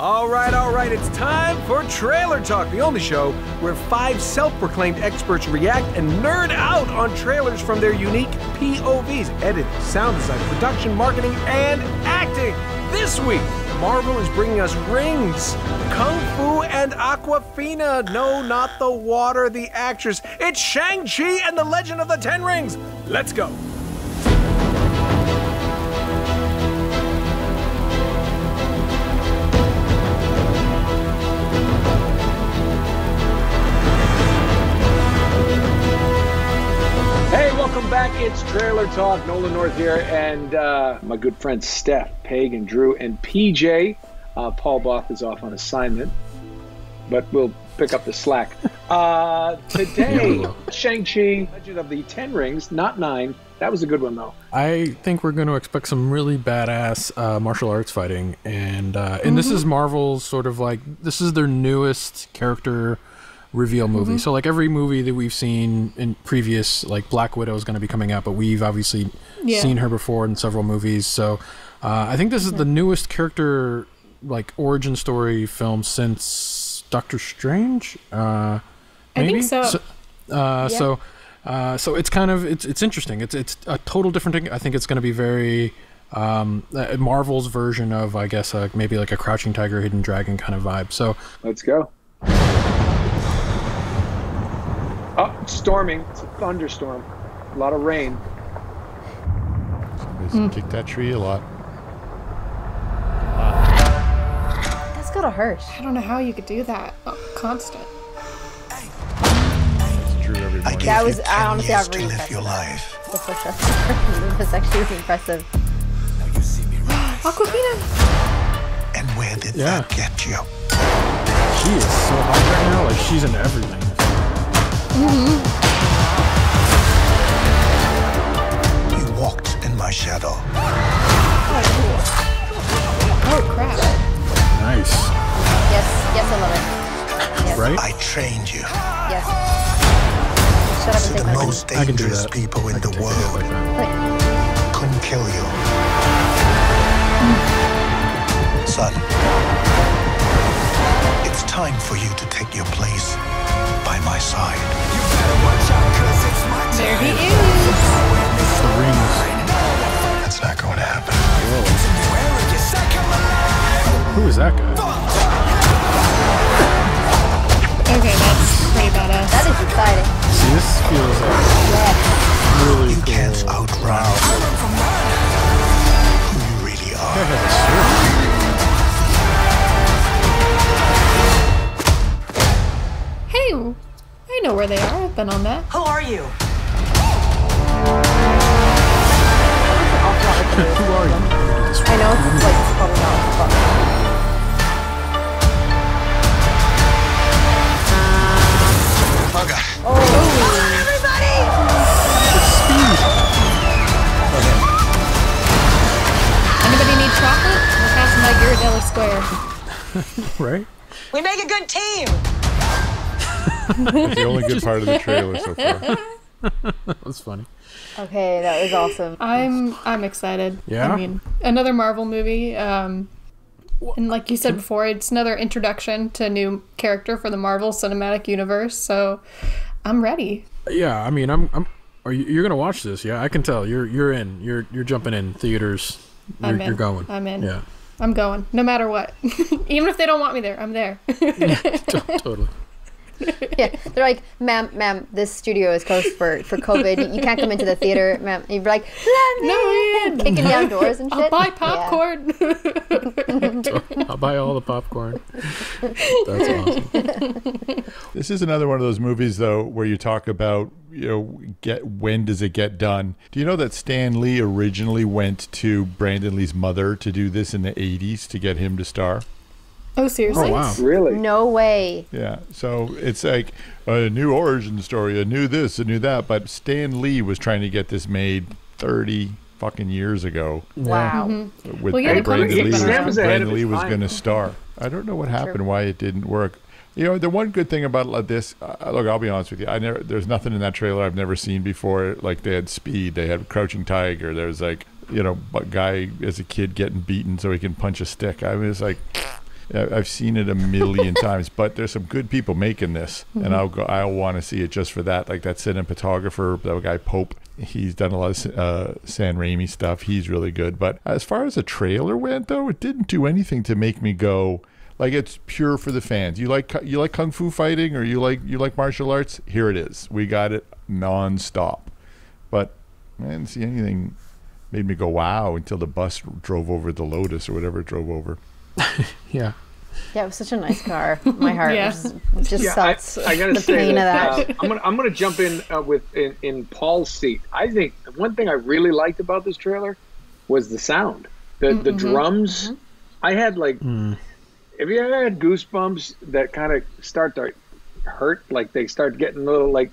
All right, it's time for Trailer Talk, the only show where 5 self-proclaimed experts react and nerd out on trailers from their unique POVs, editing, sound design, production, marketing, and acting. This week, Marvel is bringing us Rings, Kung Fu, and Aquafina. No, not the water, the actress. It's Shang-Chi and the Legend of the Ten Rings. Let's go. Hey, welcome back. It's Trailer Talk. Nolan North here, and my good friends Steph, Pagan, Drew, and PJ. Paul Both is off on assignment, but we'll pick up the slack. Today, Shang-Chi, Legend of the Ten Rings, not 9. That was a good one, though. I think we're going to expect some really badass martial arts fighting, and this is Marvel's sort of like, this is their newest character reveal movie. So like every movie that we've seen in previous, like Black Widow is going to be coming out, but we've obviously seen her before in several movies. So I think this is the newest character like origin story film since Doctor Strange. Maybe? I think so. So it's kind of it's interesting. It's a total different thing. I think it's going to be very Marvel's version of, I guess, maybe like a Crouching Tiger, Hidden Dragon kind of vibe. So let's go. Oh, it's storming. It's a thunderstorm. A lot of rain. Somebody's kicked that tree a lot. That's gotta hurt. I don't know how you could do that. Constant. That's true every morning. That was honestly to live your life. The push-up was actually really impressive. Aquafina! And where did that get you? She is so hot right now. Like she's in everything. You walked in my shadow. Oh crap. Nice. Yes, I love it. Yes. Right? I trained you. Yes. Shut up To and take the my most I can do dangerous that. people in the Like world. that. Couldn't kill you. Son, it's time for you to take your place by my side. There he is. The rings. That's not going to happen. Who is that guy? Okay, that's pretty badass. That is exciting. See, this feels like really You cool. can't outrun who you really Guy are. has a sword. Hey, I know where they are. I've been on that. Who are you? Who are you? I know it's like probably not fun. Bugger. Everybody! Anybody need chocolate? We're passing by Ghirardelli Square. Right? We make a good team. That's the only good part of the trailer so far. That was funny. Okay, that was awesome. I'm excited. Yeah? I mean, another Marvel movie. And like you said before, it's another introduction to a new character for the Marvel Cinematic Universe. So I'm ready. Yeah, I mean, you're gonna watch this? Yeah, I can tell. You're in. You're jumping in theaters. You're going. I'm in. Yeah. I'm going, no matter what. Even if they don't want me there, I'm there. Totally. Yeah, they're like, ma'am, this studio is closed for COVID. You can't come into the theater, ma'am. And you'd be like, let me in. Kicking you outdoors and shit. I'll buy popcorn. I'll buy all the popcorn. That's awesome. This is another one of those movies, though, where you talk about, when does it get done? Do you know that Stan Lee originally went to Brandon Lee's mother to do this in the 80s to get him to star? Oh, seriously? Oh, wow. Really? No way. Yeah, so it's like a new origin story, a new this, a new that, but Stan Lee was trying to get this made 30 fucking years ago. Wow. With Well, yeah, the Brandon comics have Lee, been around. was ahead of Brandon his Lee was time. going to star. I don't know what happened, why it didn't work. The one good thing about this, look, I'll be honest with you. There's nothing in that trailer I've never seen before. Like, they had Speed, they had Crouching Tiger. There's like, a guy as a kid getting beaten so he can punch a stick. I mean, it's like, I've seen it a million times, but there's some good people making this, and I'll want to see it just for that. Like that cinematographer, that guy Pope, he's done a lot of San Raimi stuff. He's really good. But as far as the trailer went, though, it didn't do anything to make me go, like, it's pure for the fans. You like kung fu fighting, or you like martial arts? Here it is. We got it nonstop. But I didn't see anything made me go wow until the bus drove over the Lotus or whatever it drove over. Yeah. Yeah, it was such a nice car. My heart just felt I gotta the say pain that, of that. I'm gonna jump in in Paul's seat. I think one thing I really liked about this trailer was the sound, the drums. I had like, have you ever had goosebumps that kind of start to hurt, like they start getting a little like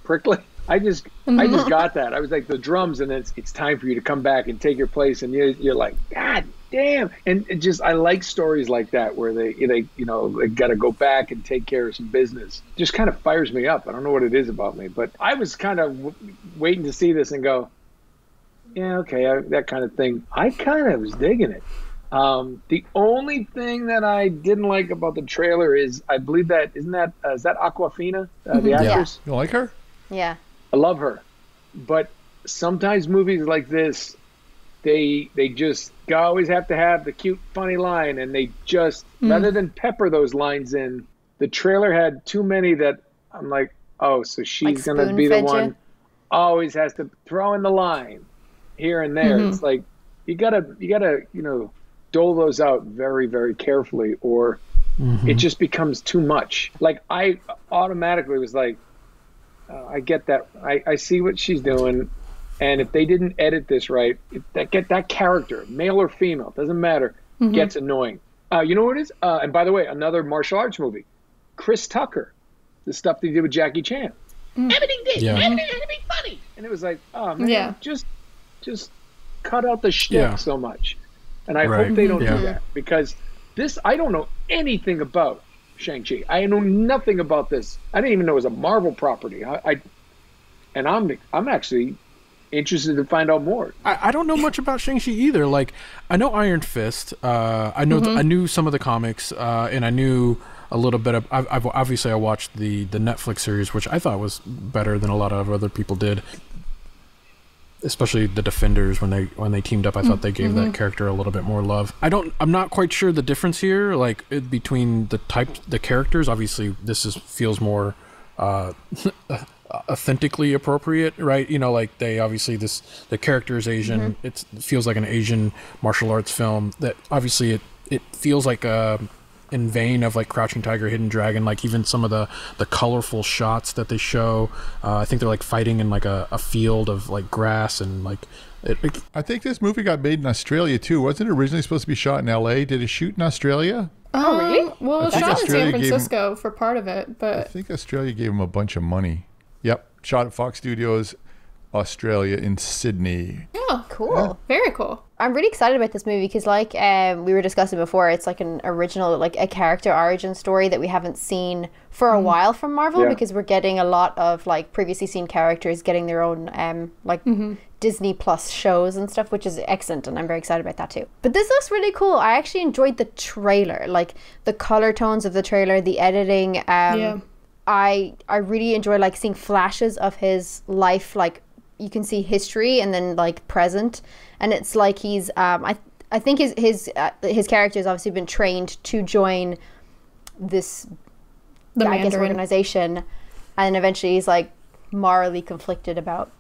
prickly? I just got that. I was like, the drums, and it's time for you to come back and take your place, and you're like, God damn. And it just, I like stories like that where they got to go back and take care of some business. Just kind of fires me up. I don't know what it is about me, but I was kind of waiting to see this and go, yeah, okay, that kind of thing. I kind of was digging it. The only thing that I didn't like about the trailer is, I believe that, is that Awkwafina, the actress? You don't like her? Yeah. I love her, but sometimes movies like this, they just always have to have the cute, funny line, and they just, rather than pepper those lines in, the trailer had too many that I'm like, oh, so she's like gonna be the one, always has to throw in the line here and there. It's like, you gotta dole those out very, very carefully, or it just becomes too much. Like, I automatically was like, I get that. I see what she's doing, and if they didn't edit this right, that character, male or female, doesn't matter, gets annoying. You know what it is? And by the way, another martial arts movie, Chris Tucker, the stuff they did with Jackie Chan. Everything had to be funny, and it was like, oh man, just cut out the shtick so much. And I hope they don't do that, because this, I don't know anything about Shang-Chi. I know nothing about this. I didn't even know it was a Marvel property. I'm actually interested to find out more. I don't know much about Shang-Chi either. Like, I know Iron Fist. I knew some of the comics, and I knew a little bit of. I've obviously I watched the Netflix series, which I thought was better than a lot of other people did. Especially the Defenders, when they teamed up, I thought they gave that character a little bit more love. I'm not quite sure the difference here, like between the characters. Obviously, this feels more authentically appropriate, right? You know, like the character is Asian. It feels like an Asian martial arts film. That obviously it feels like in vein of like Crouching Tiger, Hidden Dragon, like even some of the colorful shots that they show. I think they're like fighting in like a field of like grass, and like I think this movie got made in Australia too. Wasn't it originally supposed to be shot in LA? Did it shoot in Australia? Oh, really? Well, it shot in San Francisco gave for part of it, but I think Australia gave him a bunch of money. Yep, shot at Fox Studios, Australia, in Sydney. oh, Cool. yeah, very cool. I'm really excited about this movie because, like we were discussing before, it's like an original, like a character origin story that we haven't seen for a while from Marvel, because we're getting a lot of like previously seen characters getting their own Disney Plus shows and stuff, which is excellent, and I'm very excited about that too. But this looks really cool. I actually enjoyed the trailer, like the color tones of the trailer, the editing. I really enjoy like seeing flashes of his life, like you can see history and then like present, and it's like he's I think his character has obviously been trained to join this Mandarin organization, and eventually he's like morally conflicted about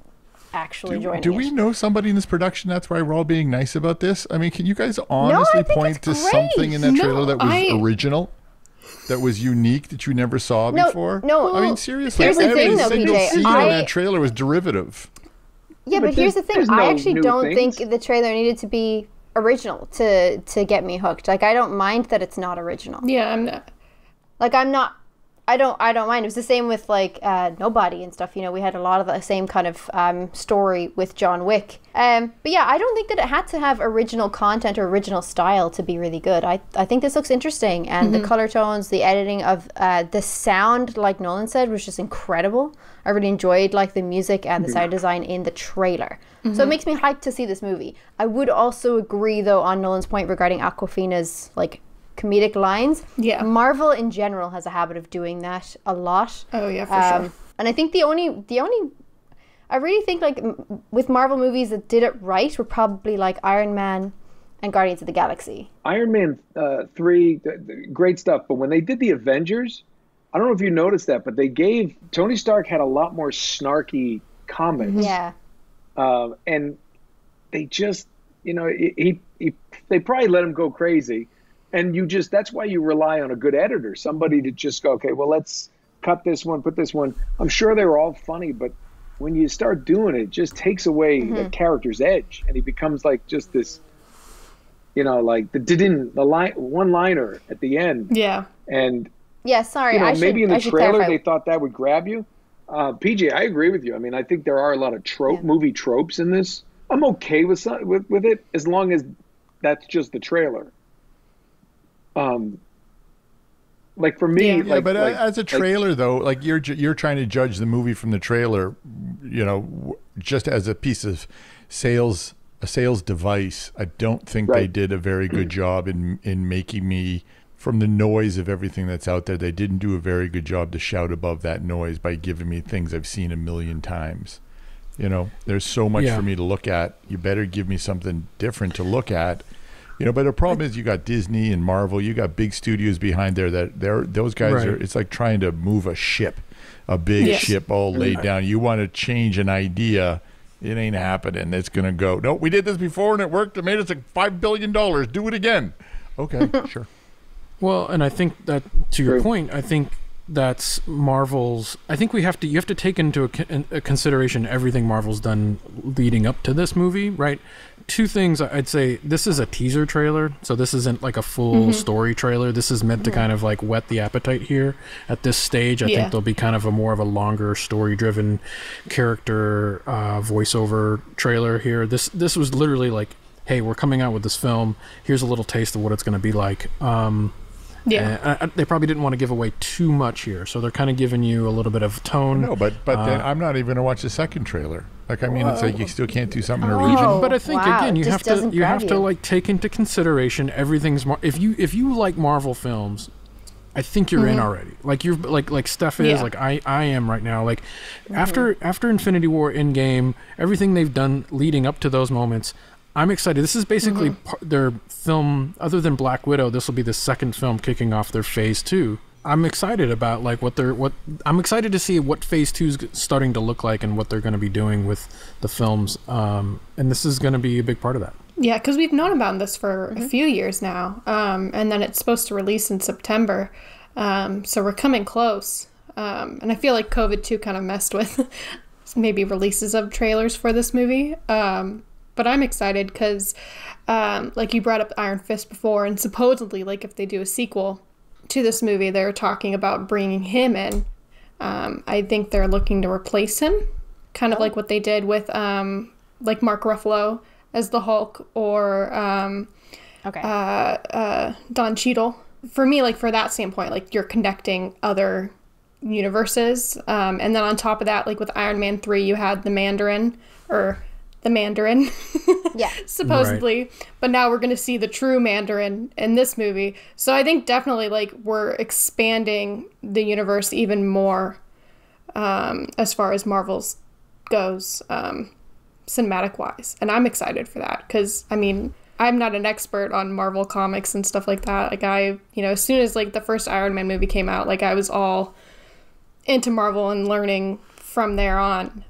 actually joining. Do we know somebody in this production? That's why we're all being nice about this. I mean, can you guys honestly point to something in that trailer that was original? That was unique that you never saw before? No. I mean, seriously, Here's the thing, though, single PJ. scene in that trailer was derivative. Yeah, but here's the thing. I actually don't think things. the trailer needed to be original to get me hooked. Like, I don't mind that it's not original. Yeah, I'm not. Like, I don't mind. It was the same with like Nobody and stuff. You know, we had a lot of the same kind of story with John Wick. But yeah, I don't think that it had to have original content or original style to be really good. I think this looks interesting, and the color tones, the editing of the sound, like Nolan said, was just incredible. I really enjoyed like the music and the sound design in the trailer. So it makes me hyped to see this movie. I would also agree though on Nolan's point regarding Awkwafina's like comedic lines. Yeah. Marvel in general has a habit of doing that a lot. Oh yeah, for sure. And I think the only I really think like with Marvel movies that did it right were probably like Iron Man and Guardians of the Galaxy. Iron Man 3, great stuff. But when they did the Avengers, I don't know if you noticed that, but they gave Tony Stark had a lot more snarky comments. Yeah. And they just, they probably let him go crazy. And that's why you rely on a good editor, somebody to just go, okay, well, let's cut this one, put this one. I'm sure they were all funny, but when you start doing it, it just takes away the character's edge. And he becomes like just this, like the one-liner at the end. Yeah. And yeah, sorry. Maybe in the trailer they thought that would grab you. PJ, I agree with you. I mean, I think there are a lot of movie tropes in this. I'm okay with it as long as that's just the trailer. Like for me, as a trailer though, like you're trying to judge the movie from the trailer, just as a piece of sales device. I don't think they did a very good job in making me, from the noise of everything that's out there, they didn't do a very good job to shout above that noise by giving me things I've seen a million times. There's so much for me to look at. You better give me something different to look at. But the problem is you got Disney and Marvel, you got big studios behind there those guys are, it's like trying to move a ship, a big ship all laid down. You want to change an idea, it ain't happening. It's going to go, no, we did this before and it worked. It made us like $5 billion. Do it again. Okay, sure. Well, and I think that, to your point, I think that's Marvel's. I think you have to take into a consideration everything Marvel's done leading up to this movie, right? Two things I'd say: this is a teaser trailer, so this isn't like a full story trailer. This is meant to kind of like whet the appetite here at this stage. I think there'll be kind of more of a longer story-driven character voiceover trailer here. This was literally like, hey, we're coming out with this film. Here's a little taste of what it's going to be like. They probably didn't want to give away too much here, so they're kind of giving you a little bit of tone. No, but then I'm not even going to watch the second trailer. Like, I mean, it's like you still can't do something original. But I think again, you have to like take into consideration everything's. If you like Marvel films, I think you're in already. Like you're like Steph is like I am right now. Like after Infinity War, Endgame, everything they've done leading up to those moments. I'm excited. This is basically their film, other than Black Widow. This will be the second film kicking off their Phase 2. I'm excited about like I'm excited to see what Phase 2 is starting to look like and what they're going to be doing with the films. And this is going to be a big part of that. Yeah, because we've known about this for a few years now, and then it's supposed to release in September. So we're coming close. And I feel like COVID too kind of messed with maybe releases of trailers for this movie. But I'm excited because, like you brought up Iron Fist before, and supposedly, like if they do a sequel to this movie, they're talking about bringing him in. I think they're looking to replace him, kind of like what they did with like Mark Ruffalo as the Hulk or Don Cheadle. For me, like for that standpoint, like you're connecting other universes, and then on top of that, like with Iron Man 3, you had the Mandarin supposedly, but now we're going to see the true Mandarin in this movie. So I think definitely like we're expanding the universe even more as far as Marvel's goes, cinematic wise, and I'm excited for that because I mean I'm not an expert on Marvel comics and stuff like that. Like as soon as like the first Iron Man movie came out, like I was all into Marvel and learning from there on.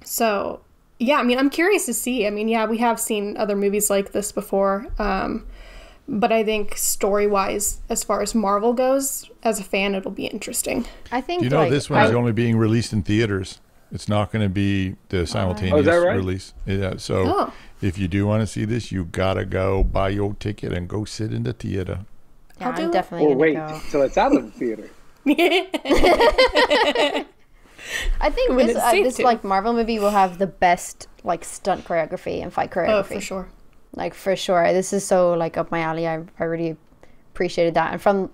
So yeah, I mean, I'm curious to see. I mean, yeah, we have seen other movies like this before. But I think story-wise, as far as Marvel goes, as a fan, it'll be interesting. I think this one's only being released in theaters. It's not going to be the simultaneous release. Yeah, so if you do want to see this, you got to go buy your ticket and go sit in the theater. Yeah, I'm definitely going to go. So it's out of the theater. I think this like Marvel movie will have the best like stunt choreography and fight choreography. Oh, for sure. Like for sure, this is so like up my alley. I really appreciated that, and from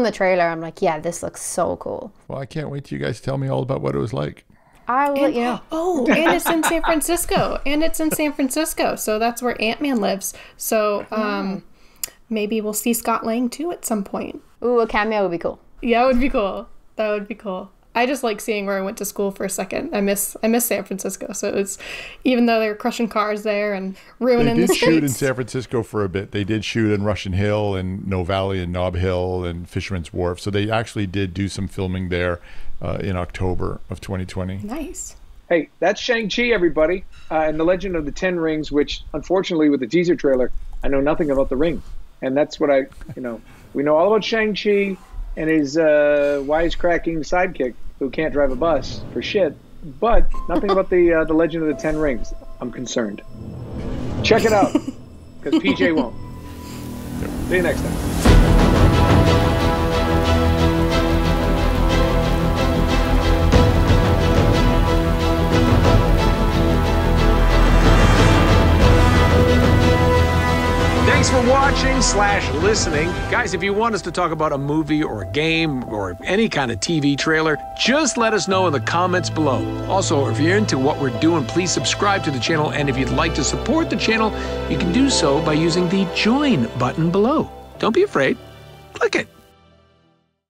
the trailer, I'm like, yeah, this looks so cool. Well, I can't wait till you guys tell me all about what it was like. I will let you know. Oh, and it's in San Francisco, so that's where Ant-Man lives. So maybe we'll see Scott Lang too at some point. Ooh, a cameo would be cool. Yeah, it would be cool. That would be cool. I just like seeing where I went to school for a second. I miss San Francisco. So it's, even though they were crushing cars there and ruining the streets. They did shoot in San Francisco for a bit. They did shoot in Russian Hill and No Valley and Nob Hill and Fisherman's Wharf. So they actually did do some filming there in October of 2020. Nice. Hey, that's Shang-Chi, everybody, and the Legend of the Ten Rings, which unfortunately with the teaser trailer, I know nothing about the ring. And that's what we know all about Shang-Chi and his wisecracking sidekick who can't drive a bus for shit, but nothing about the Legend of the Ten Rings. I'm concerned. Check it out, because PJ won't. See you next time. Thanks for watching/listening. Guys, if you want us to talk about a movie or a game or any kind of TV trailer, just let us know in the comments below. Also, if you're into what we're doing, please subscribe to the channel. And if you'd like to support the channel, you can do so by using the join button below. Don't be afraid. Click it.